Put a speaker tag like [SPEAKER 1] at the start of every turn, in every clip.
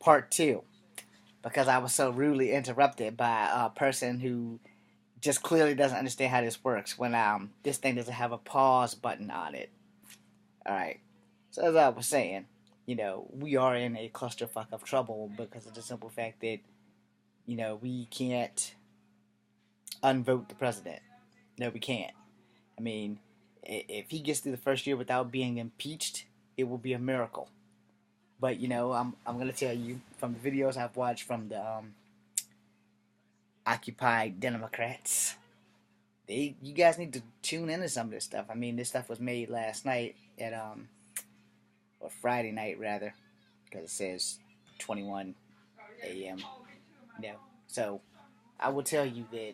[SPEAKER 1] part two because I was so rudely interrupted by a person who just clearly doesn't understand how this works when this thing doesn't have a pause button on it. All right. So as I was saying, we are in a clusterfuck of trouble because of the simple fact that we can't unvote the president. No, we can't. I mean, if he gets through the first year without being impeached, it will be a miracle. But I'm gonna tell you from the videos I've watched from the occupied Democrats. You guys need to tune into some of this stuff. I mean, this stuff was made last night at or Friday night rather, because it says 21 a.m. So I will tell you that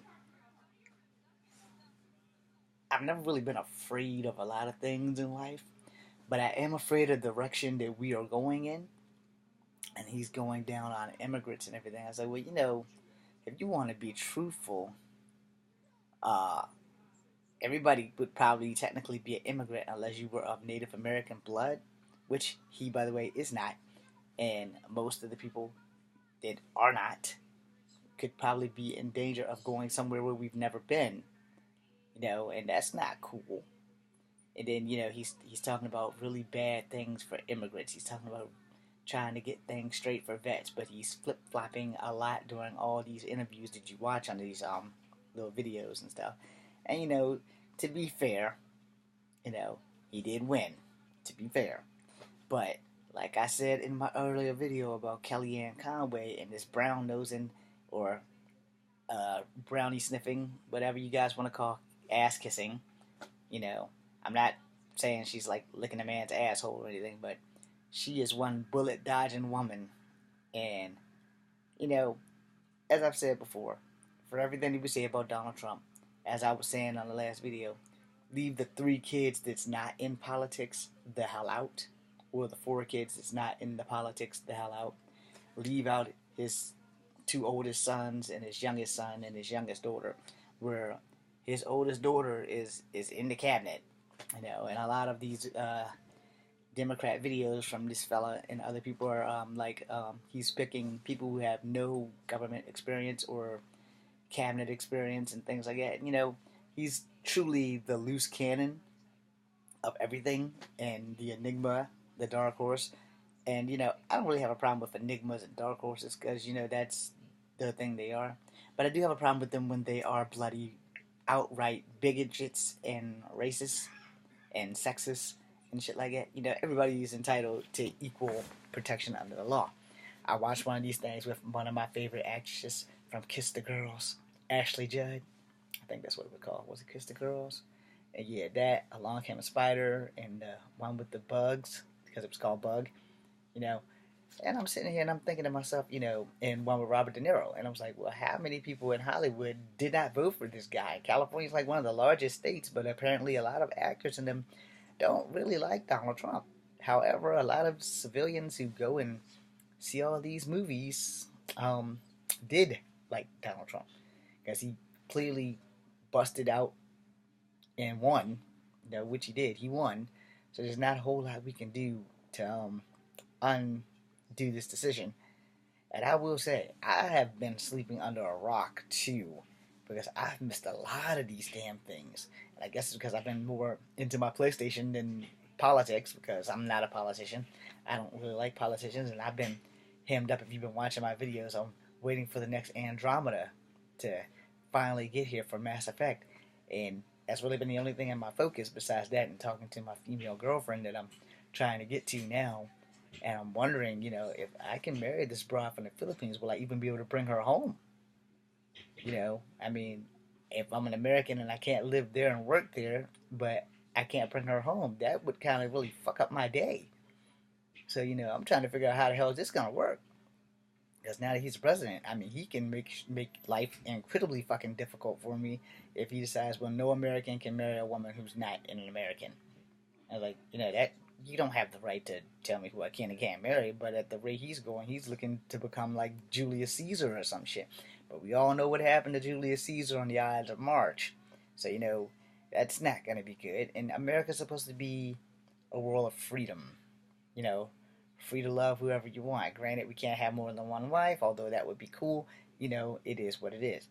[SPEAKER 1] I've never really been afraid of a lot of things in life, but I am afraid of the direction that we are going in, and he's going down on immigrants and everything. I was like, well, if you want to be truthful, uh, everybody would probably technically be an immigrant unless you were of Native American blood, which he, by the way, is not. And most of the people that are not could probably be in danger of going somewhere where we've never been, and that's not cool. And then he's talking about really bad things for immigrants. He's talking about trying to get things straight for vets, but he's flip flopping a lot during all these interviews that you watch on these little videos and stuff. And to be fair, he did win. To be fair, but like I said in my earlier video about Kellyanne Conway and this brown nosing or brownie sniffing, whatever you guys want to call ass kissing, I'm not saying she's like licking a man's asshole or anything, but she is one bullet dodging woman. And, as I've said before, for everything you say about Donald Trump, as I was saying on the last video, leave the 3 kids that's not in politics the hell out, or the 4 kids that's not in the politics the hell out. Leave out his 2 oldest sons and his youngest son and his youngest daughter, where his oldest daughter is in the cabinet, and a lot of these Democrat videos from this fella and other people are he's picking people who have no government experience or cabinet experience and things like that. He's truly the loose cannon of everything and the enigma, the dark horse. And I don't really have a problem with enigmas and dark horses because that's the thing they are. But I do have a problem with them when they are bloody, outright bigots and racists and sexist and shit like that. Everybody is entitled to equal protection under the law. I watched one of these things with one of my favorite actresses from Kiss the Girls, Ashley Judd. I think that's what it was called. Was it Kiss the Girls? And yeah, that, Along Came a Spider, and one with the bugs, because it was called Bug, you know. And I'm sitting here and I'm thinking to myself, and one with Robert De Niro. And I was like, well, how many people in Hollywood did not vote for this guy? California's like one of the largest states, but apparently a lot of actors in them don't really like Donald Trump. However, a lot of civilians who go and see all these movies did like Donald Trump because he clearly busted out and won, which he did. He won. So there's not a whole lot we can do to undo this decision. And I will say, I have been sleeping under a rock too, because I've missed a lot of these damn things. And I guess it's because I've been more into my PlayStation than politics, because I'm not a politician. I don't really like politicians, and I've been hemmed up. If you've been watching my videos, I'm waiting for the next Andromeda to finally get here for Mass Effect. And that's really been the only thing in my focus besides that and talking to my female girlfriend that I'm trying to get to now. And I'm wondering, if I can marry this broad from the Philippines, will I even be able to bring her home? I mean, if I'm an American and I can't live there and work there, but I can't bring her home, that would kind of really fuck up my day. So, I'm trying to figure out how the hell is this going to work. Because now that he's the president, I mean, he can make life incredibly fucking difficult for me if he decides, well, no American can marry a woman who's not an American. And that you don't have the right to tell me who I can and can't marry, but at the rate he's going, he's looking to become like Julius Caesar or some shit. But we all know what happened to Julius Caesar on the Ides of March. So, that's not going to be good. And America's supposed to be a world of freedom, free to love whoever you want. Granted, we can't have more than one wife, although that would be cool. It is what it is.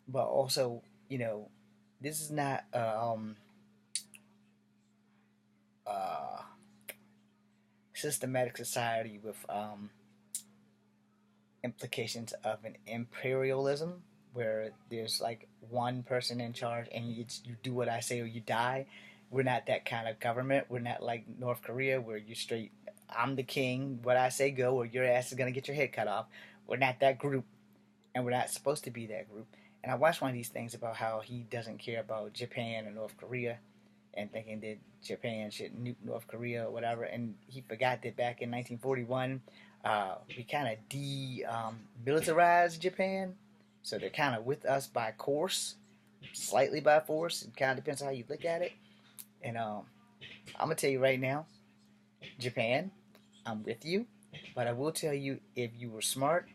[SPEAKER 1] But also, this is not a systematic society with implications of an imperialism where there's like one person in charge and you do what I say or you die. We're not that kind of government. We're not like North Korea where you straight, I'm the king, what I say go, or your ass is gonna get your head cut off. We're not that group, and we're not supposed to be that group. And I watched one of these things about how he doesn't care about Japan and North Korea, and thinking that Japan should nuke North Korea or whatever. And he forgot that back in 1941, we kind of demilitarized Japan. So they're kind of with us by course, slightly by force. It kind of depends on how you look at it. And I'm going to tell you right now, Japan, I'm with you. But I will tell you, if you were smart,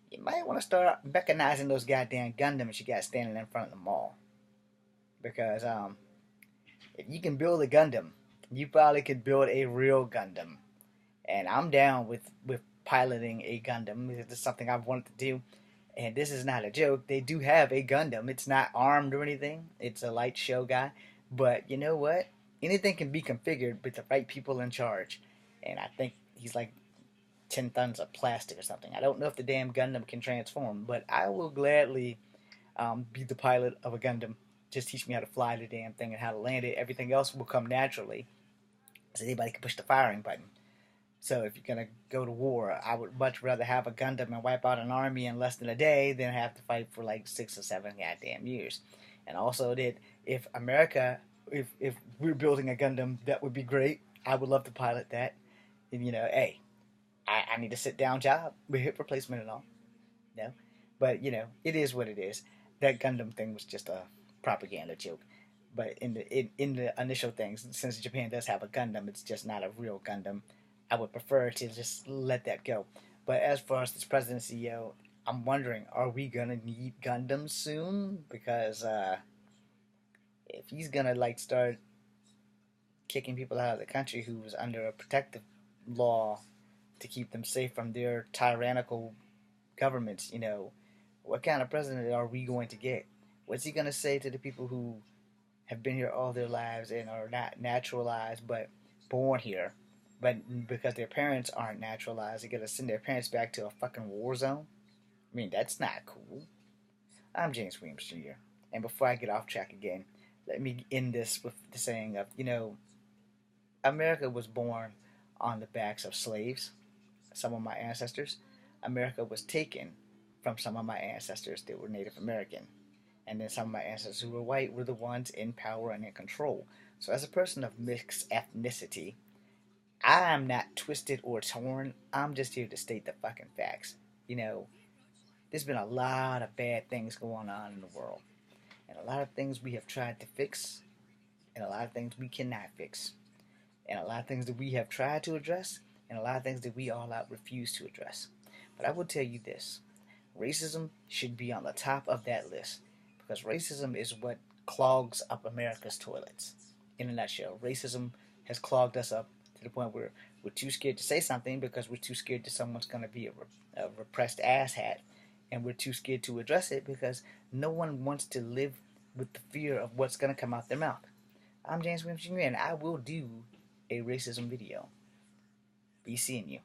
[SPEAKER 1] you might want to start recognizing those goddamn Gundams you got standing in front of the mall. Because if you can build a Gundam, you probably could build a real Gundam. And I'm down with piloting a Gundam. This is something I've wanted to do. And this is not a joke. They do have a Gundam. It's not armed or anything. It's a light show guy. But you know what? Anything can be configured with the right people in charge. And I think he's like 10 tons of plastic or something. I don't know if the damn Gundam can transform, but I will gladly be the pilot of a Gundam. Just teach me how to fly the damn thing and how to land it. Everything else will come naturally. So anybody can push the firing button. So if you're going to go to war, I would much rather have a Gundam and wipe out an army in less than a day than have to fight for like 6 or 7 goddamn years. And also that if America, if we're building a Gundam, that would be great. I would love to pilot that. And hey, I need a sit-down job with hip replacement and all. But, it is what it is. That Gundam thing was just a propaganda joke. But in the initial things, since Japan does have a Gundam, it's just not a real Gundam. I would prefer to just let that go. But as far as this president CEO, I'm wondering, are we gonna need Gundams soon? Because if he's gonna like start kicking people out of the country who was under a protective law to keep them safe from their tyrannical governments, what kind of president are we going to get? What's he gonna say to the people who have been here all their lives and are not naturalized but born here, but because their parents aren't naturalized, they gotta send their parents back to a fucking war zone? I mean, that's not cool. I'm James Williams Jr., and before I get off track again, let me end this with the saying of, America was born on the backs of slaves, some of my ancestors. America was taken from some of my ancestors that were Native American. And then some of my ancestors who were white were the ones in power and in control. So as a person of mixed ethnicity, I'm not twisted or torn. I'm just here to state the fucking facts. There's been a lot of bad things going on in the world. And a lot of things we have tried to fix, and a lot of things we cannot fix. And a lot of things that we have tried to address, and a lot of things that we all out refuse to address. But I will tell you this. Racism should be on the top of that list. Because racism is what clogs up America's toilets. In a nutshell, racism has clogged us up to the point where we're too scared to say something because we're too scared that someone's going to be a repressed asshat. And we're too scared to address it because no one wants to live with the fear of what's going to come out their mouth. I'm James Williams Jr., and I will do a racism video. Be seeing you.